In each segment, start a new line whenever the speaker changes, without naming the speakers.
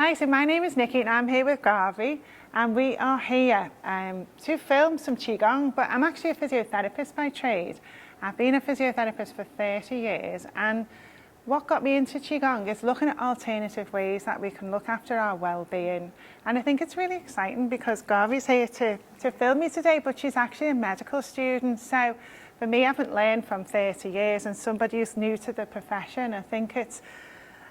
Hi, so my name is Nicky and I'm here with Guarvari, and we are here to film some Qigong, but I'm actually a physiotherapist by trade. I've been a physiotherapist for 30 years, and what got me into Qigong is looking at alternative ways that we can look after our well-being. And I think it's really exciting because Guarvari's here to film me today, but she's actually a medical student. So for me, I haven't learned from 30 years, and somebody who's new to the profession, I think it's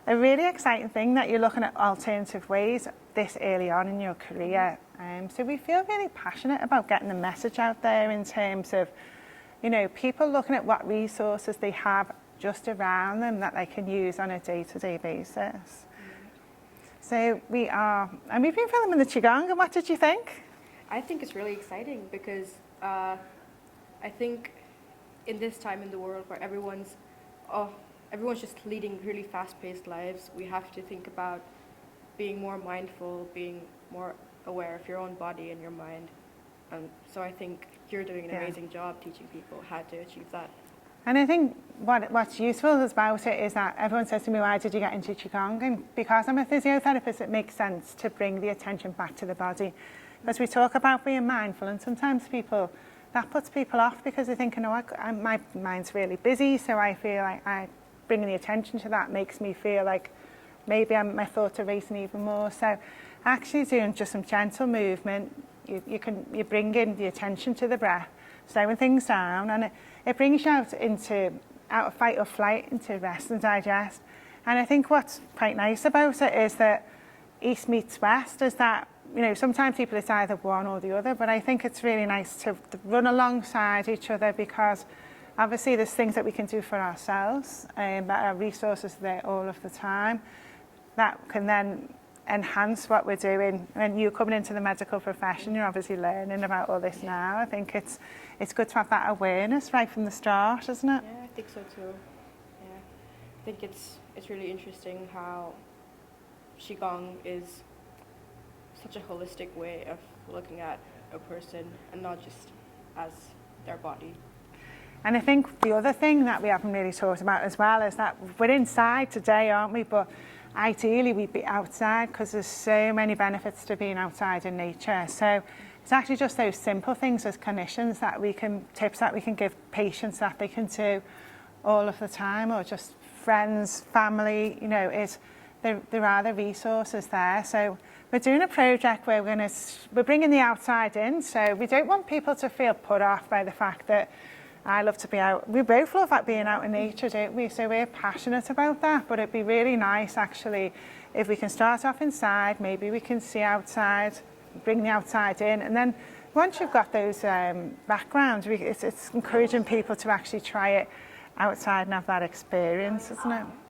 a really exciting thing that you're looking at alternative ways this early on in your career. So we feel really passionate about getting the message out there in terms of, you know, people looking at what resources they have just around them that they can use on a day-to-day basis. So we've been filming the Qigong, and what did you think?
I think it's really exciting because I think in this time in the world where everyone's just leading really fast-paced lives, we have to think about being more mindful, being more aware of your own body and your mind. So I think you're doing an amazing job teaching people how to achieve that.
And I think what's useful about it is that everyone says to me, why did you get into Qigong? And because I'm a physiotherapist, it makes sense to bring the attention back to the body. Because we talk about being mindful, and sometimes that puts people off because they think, my mind's really busy, so I feel like bringing the attention to that makes me feel like maybe my thoughts are racing even more. So actually doing just some gentle movement, you bring in the attention to the breath, slowing things down, and it brings you out of fight or flight into rest and digest. And I think what's quite nice about it is that East meets West, is that, you know, sometimes people it's either one or the other, but I think it's really nice to run alongside each other, because obviously there's things that we can do for ourselves, but our resources are there all of the time that can then enhance what we're doing. When you're coming into the medical profession, you're obviously learning about all this now. I think it's good to have that awareness right from the start, isn't it?
Yeah, I think so too. Yeah, I think it's really interesting how Qigong is such a holistic way of looking at a person and not just as their body.
And I think the other thing that we haven't really talked about as well is that we're inside today, aren't we? But ideally we'd be outside, because there's so many benefits to being outside in nature. So it's actually just those simple things as clinicians tips that we can give patients that they can do all of the time, or just friends, family, you know, there are the resources there. So we're doing a project where we're bringing the outside in. So we don't want people to feel put off by the fact that I love to be out. We both love being out in nature, don't we? So we're passionate about that, but it'd be really nice actually if we can start off inside, maybe we can see outside, bring the outside in, and then once you've got those backgrounds, it's encouraging people to actually try it outside and have that experience, isn't it?